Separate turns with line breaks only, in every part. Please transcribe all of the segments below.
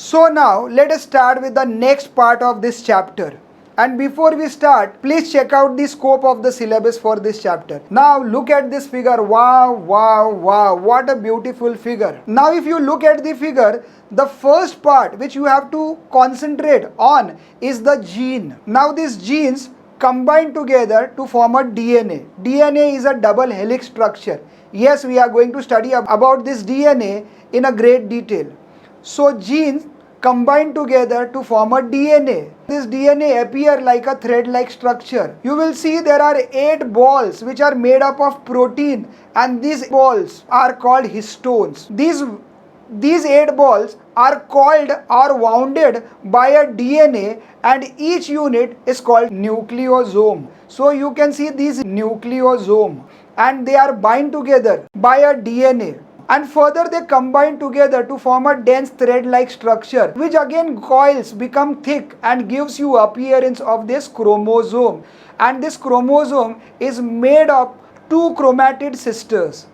So now let us start with the next part of this chapter. And before we start, please check out the scope of the syllabus for this chapter. Now look at this figure. Wow, wow, wow. What a beautiful figure. Now if you look at the figure, the first part which you have to concentrate on is the gene. Now these genes combine together to form a DNA. DNA is a double helix structure. Yes, we are going to study about this DNA in a great detail. So genes combine together to form a DNA. This DNA appear like a thread-like structure. You will see there are 8 balls which are made up of protein, and these balls are called histones. These 8 balls are called or wounded by a DNA, and each unit is called nucleosome. So you can see these nucleosome, and they are bind together by a DNA. And further they combine together to form a dense thread-like structure, which again coils become thick and gives you appearance of this chromosome. And this chromosome is made of 2 chromatid sisters.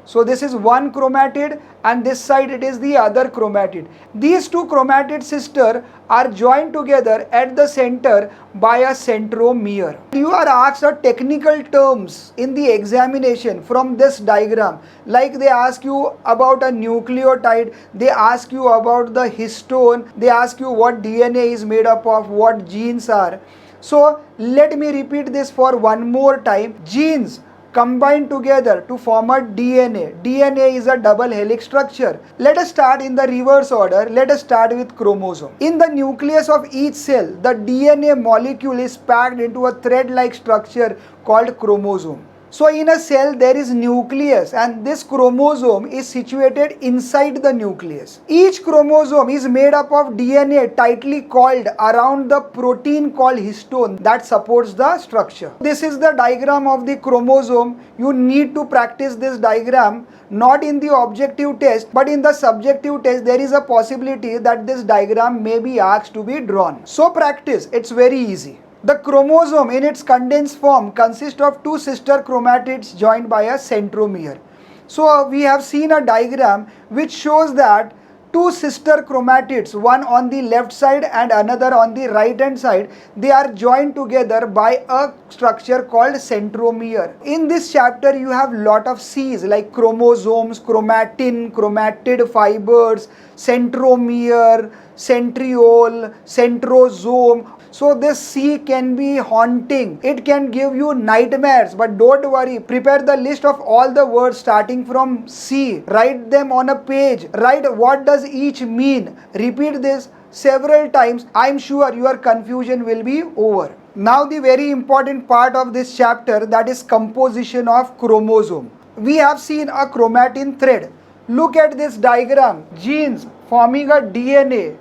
So this is one chromatid, and this side it is the other chromatid. These 2 chromatid sisters are joined together at the center by a centromere. You are asked a technical terms in the examination from this diagram. Like they ask you about a nucleotide, they ask you about the histone, they ask you what DNA is made up of, what genes are. So let me repeat this for one more time. Genes combine together to form a DNA. DNA is a double helix structure. Let us start in the reverse order. Let us start with chromosome. In the nucleus of each cell, the DNA molecule is packed into a thread-like structure called chromosome. So in a cell there is nucleus, and this chromosome is situated inside the nucleus. Each chromosome is made up of DNA tightly coiled around the protein called histone that supports the structure. This is the diagram of the chromosome. You need to practice this diagram not in the objective test, but in the subjective test there is a possibility that this diagram may be asked to be drawn. So practice, it's very easy. The chromosome in its condensed form consists of 2 sister chromatids joined by a centromere. So we have seen a diagram which shows that 2 sister chromatids, one on the left side and another on the right hand side, they are joined together by a structure called centromere. In this chapter you have lot of C's like chromosomes, chromatin, chromatid fibers, centromere, centriole, centrosome. So this C can be haunting. It can give you nightmares, but don't worry. Prepare the list of all the words starting from C. Write them on a page. Write what does each mean. Repeat this several times. I'm sure your confusion will be over. Now the very important part of this chapter, that is composition of chromosome. We have seen a chromatin thread. Look at this diagram. Genes forming a DNA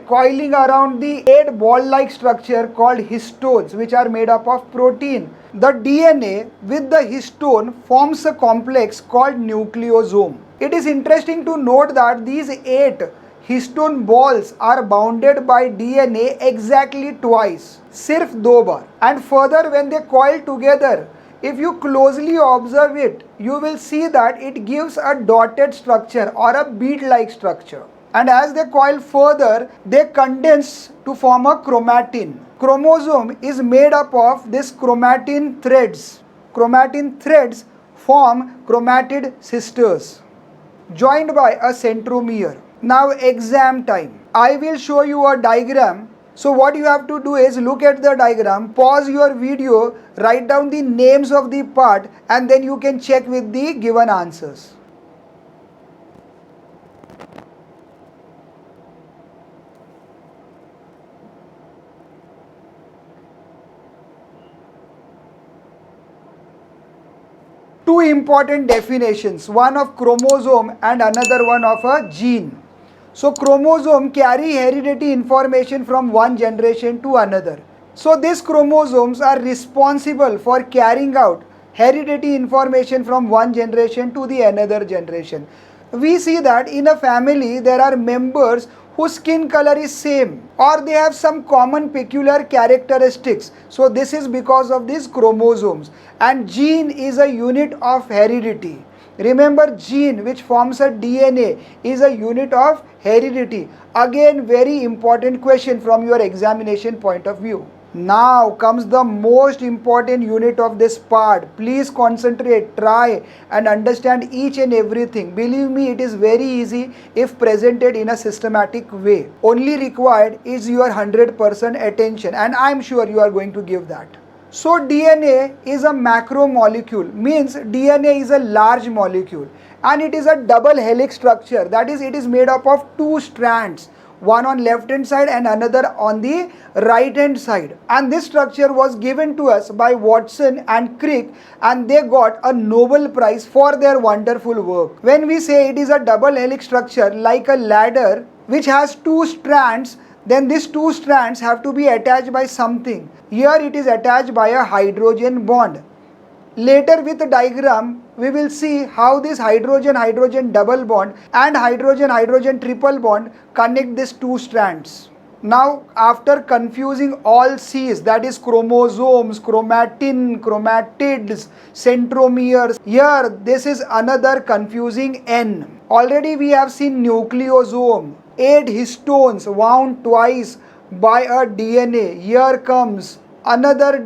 coiling around the 8 ball-like structure called histones, which are made up of protein. The DNA with the histone forms a complex called nucleosome. It is interesting to note that these 8 histone balls are bounded by DNA exactly twice, sirf 2 bar. And further, when they coil together, if you closely observe it, you will see that it gives a dotted structure or a bead-like structure. And as they coil further, they condense to form a chromatin. Chromosome is made up of this chromatin threads. Chromatin threads form chromatid sisters joined by a centromere. Now exam time. I will show you a diagram. So what you have to do is look at the diagram, pause your video, write down the names of the part, and then you can check with the given answers. Two important definitions, one of chromosome and another one of a gene. So chromosome carry hereditary information from one generation to another. So these chromosomes are responsible for carrying out hereditary information from one generation to the another generation. We see that in a family there are members whose skin color is same or they have some common peculiar characteristics. So this is because of these chromosomes, and gene is a unit of heredity. Remember, gene which forms a DNA is a unit of heredity. Again, very important question from your examination point of view. Now comes the most important unit of this part. Please concentrate, try and understand each and everything. Believe me, it is very easy if presented in a systematic way. Only required is your 100% attention, and I am sure you are going to give that. So DNA is a macromolecule, means DNA is a large molecule, and it is a double helix structure. That is, it is made up of two strands, one on left hand side and another on the right hand side. And this structure was given to us by Watson and Crick, and they got a Nobel Prize for their wonderful work. When we say it is a double helix structure like a ladder which has two strands, then these two strands have to be attached by something. Here it is attached by a hydrogen bond. Later with the diagram, we will see how this hydrogen-hydrogen double bond and hydrogen-hydrogen triple bond connect these two strands. Now, after confusing all C's, that is chromosomes, chromatin, chromatids, centromeres, here this is another confusing N. Already we have seen nucleosome, 8 histones wound twice by a DNA. Here comes another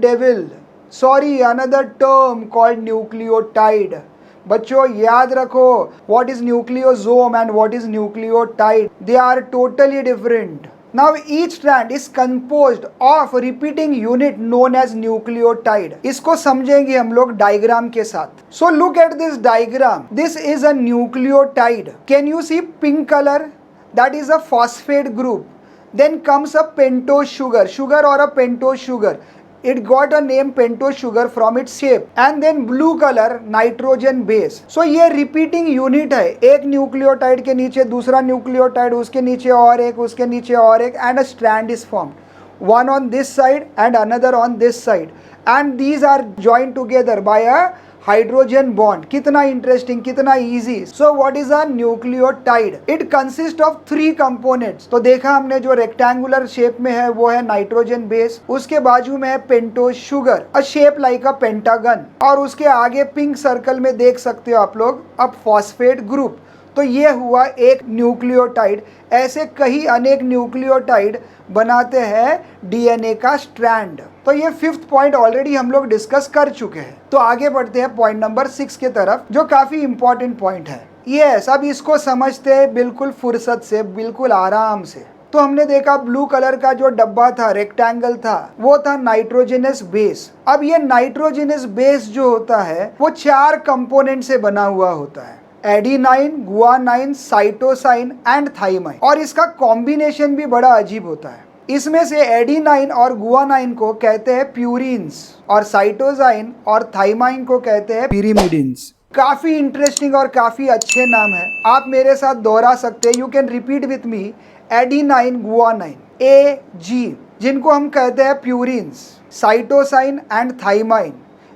another term called nucleotide. बच्चों याद रखो, what is nucleosome and what is nucleotide? They are totally different. Now each strand is composed of repeating unit known as nucleotide. इसको समझेंगे हम लोग diagram के साथ. So look at this diagram. This is a nucleotide. Can you see pink color? That is a phosphate group. Then comes a pentose sugar or a pentose sugar. It got a name pentose sugar from its shape. And then blue color, nitrogen base. So ये repeating unit है. एक nucleotide के नीचे दूसरा nucleotide, उसके नीचे और एक, उसके नीचे और एक, and a strand is formed. One on this side and another on this side. And these are joined together by a hydrogen bond. कितना interesting, कितना easy. So what is a nucleotide? It consists of 3 components. तो देखा हमने जो rectangular shape में है वो है nitrogen base. उसके बाजू में है pentose sugar, a shape like a pentagon. और उसके आगे pink circle में देख सकते हो आप लोग अब phosphate group. तो ये हुआ एक न्यूक्लियोटाइड. ऐसे कई अनेक न्यूक्लियोटाइड बनाते हैं डीएनए का स्ट्रैंड. तो ये 5th पॉइंट ऑलरेडी हम लोग डिस्कस कर चुके हैं. तो आगे बढ़ते हैं पॉइंट नंबर 6 के तरफ, जो काफी इंपॉर्टेंट पॉइंट है. यस, अब इसको समझते हैं बिल्कुल फुर्सत से, बिल्कुल आराम से. तो हमने देखा ब्लू कलर का जो डब्बा था, रेक्टेंगल था, वो था नाइट्रोजनस बेस. अब ये नाइट्रोजनस बेस जो होता है वो 4 कंपोनेंट से बना हुआ होता है. Adenine, guanine, cytosine and thymine. और इसका कॉम्बिनेशन भी बड़ा अजीब होता है. इसमें से एडिनाइन और गुआनाइन को कहते हैं प्यूरिन्स और साइटोसाइन और थाइमाइन को कहते हैं पिरिमिडिन्स. काफी इंटरेस्टिंग और काफी अच्छे नाम है. आप मेरे साथ दोहरा सकते हैं. You can repeat with me. Adenine, guanine, AG, जिनको हम कहते हैं प्यूरिन्स, साइटोसाइन एंड थाइमाइन,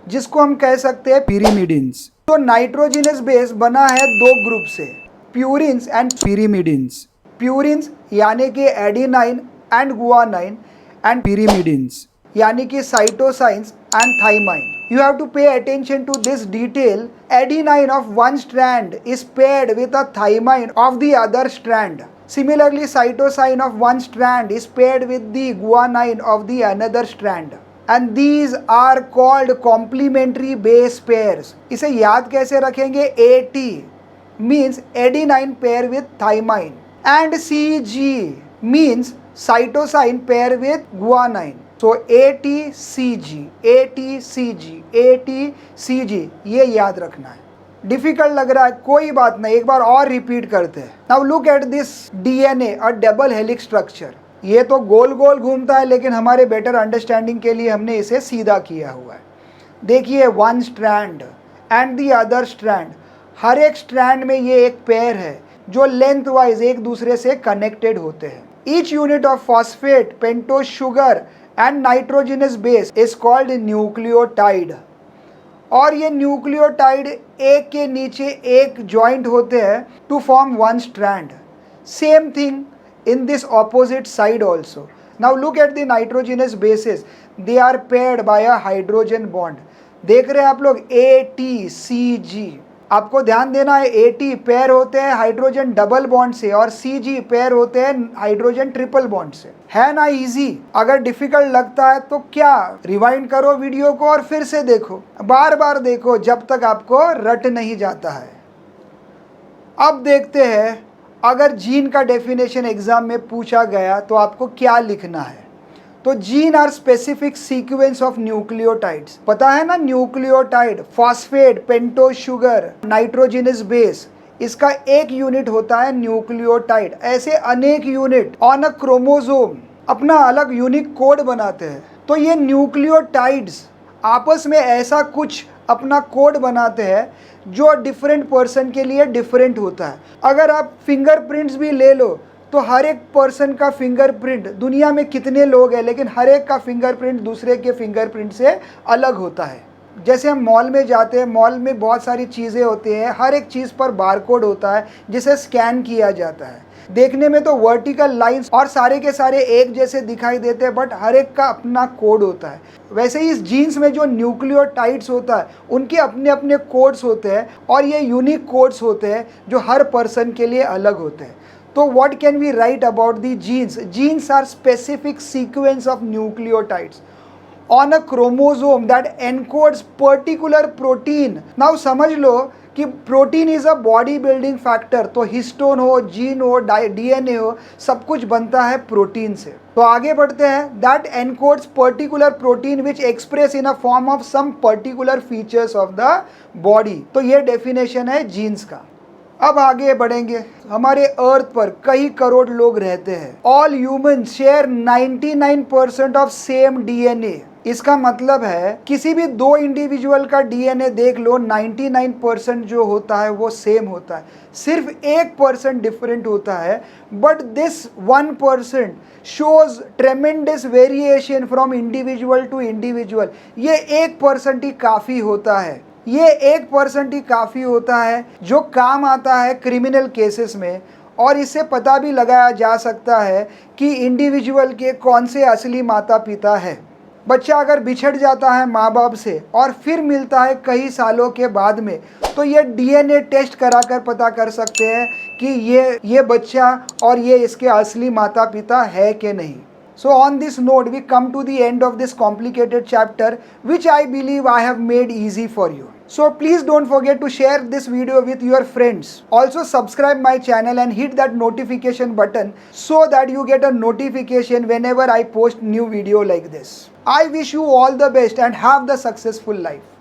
जिसको हम कह सकते हैं पिरिमिडिन्स. तो नाइट्रोजनस बेस बना है 2 ग्रुप से, प्यूरिन्स एंड पिरिमिडिन्स. प्यूरिन्स यानी कि adenine and guanine, and pyrimidines यानी कि cytosines and thymine. You have to pay attention to this detail. Adenine of one strand is paired with a thymine of the other strand. Similarly, cytosine of one strand is paired with the guanine of the another strand. And these are called complementary base pairs. इसे याद कैसे रखेंगे? AT means adenine pair with thymine, and CG means cytosine pair with guanine. So ATCG, ATCG, ATCG, ये याद रखना है. Difficult लग रहा है, कोई बात नहीं, एक बार और रिपीट करते हैं. Now look at this DNA, a double helix structure. ये तो गोल गोल घूमता है, लेकिन हमारे बेटर अंडरस्टैंडिंग के लिए हमने इसे सीधा किया हुआ है. देखिए, one strand and the other strand. हर एक स्ट्रैंड में ये एक पेयर है जो लेंथ वाइज एक दूसरे से कनेक्टेड होते हैं. Each unit of phosphate, pentose sugar and nitrogenous base is called nucleotide. और ये न्यूक्लियोटाइड एक के नीचे एक ज्वाइंट होते हैं to form one strand. Same thing in this opposite side also. Now look at the nitrogenous bases. They are paired by a hydrogen bond. देख रहे हैं आप लोग ATCG. आपको ध्यान देना है AT पेयर होते हैं हाइड्रोजन डबल बॉन्ड से और CG पेयर होते हैं हाइड्रोजन ट्रिपल बॉन्ड से। है ना इजी? अगर डिफिकल्ट लगता है तो क्या, रिवाइंड करो वीडियो को और फिर से देखो, बार बार देखो जब तक आपको रट नहीं जाता है। अब देखते हैं अगर जीन का डेफिनेशन एग्जाम में पूछा गया तो आपको क्या लिखना है। तो gene are specific sequence of nucleotides. पता है ना, nucleotide phosphate, pentose sugar, nitrogenous base, इसका एक यूनिट होता है न्यूक्लियोटाइड। ऐसे अनेक यूनिट ऑन अ क्रोमोसोम अपना अलग यूनिक कोड बनाते हैं। तो ये न्यूक्लियोटाइड्स आपस में ऐसा कुछ अपना कोड बनाते हैं जो डिफरेंट पर्सन के लिए डिफरेंट होता है। अगर आप फिंगरप्रिंट्स भी ले लो तो हर एक पर्सन का फिंगरप्रिंट, दुनिया में कितने लोग हैं लेकिन हर एक का फिंगरप्रिंट दूसरे के फिंगरप्रिंट से अलग होता है। जैसे हम मॉल में जाते हैं, मॉल में बहुत सारी चीज़ें होती हैं, हर एक चीज़ पर बारकोड होता है जिसे स्कैन किया जाता है। देखने में तो वर्टिकल लाइंस और सारे के सारे एक जैसे दिखाई देते हैं, बट हर एक का अपना कोड होता है। वैसे ही इस जीन्स में जो न्यूक्लियोटाइड्स होता है उनके अपने अपने कोड्स होते हैं और ये यूनिक कोड्स होते हैं जो हर पर्सन के लिए अलग होते हैं। तो what can we write about the genes? Genes are specific sequence of nucleotides on a chromosome that encodes particular protein. Now समझ लो कि protein is a body building factor. तो हिस्टोन हो, जीन हो, DNA हो, सब कुछ बनता है प्रोटीन से। तो आगे बढ़ते हैं। That encodes particular protein which express in a form of some particular features of the body. तो ये डेफिनेशन है जीन्स का। अब आगे बढ़ेंगे। हमारे अर्थ पर कई करोड़ लोग रहते हैं। All human share 99% of same DNA। इसका मतलब है किसी भी दो इंडिविजुअल का DNA देख लो, 99% जो होता है वो सेम होता है, सिर्फ 1% डिफरेंट होता है। But this 1% shows tremendous variation from individual to individual. ये 1% ही काफ़ी होता है, ये 1% ही काफ़ी होता है जो काम आता है क्रिमिनल केसेस में। और इससे पता भी लगाया जा सकता है कि इंडिविजुअल के कौन से असली माता पिता है। बच्चा अगर बिछड़ जाता है माँ बाप से और फिर मिलता है कई सालों के बाद में, तो ये DNA टेस्ट कराकर पता कर सकते हैं कि ये बच्चा और ये इसके असली माता पिता है कि नहीं। So on this note, we come to the end of this complicated chapter, which I believe I have made easy for you. So please don't forget to share this video with your friends. Also subscribe my channel and hit that notification button so that you get a notification whenever I post new video like this. I wish you all the best and have the successful life.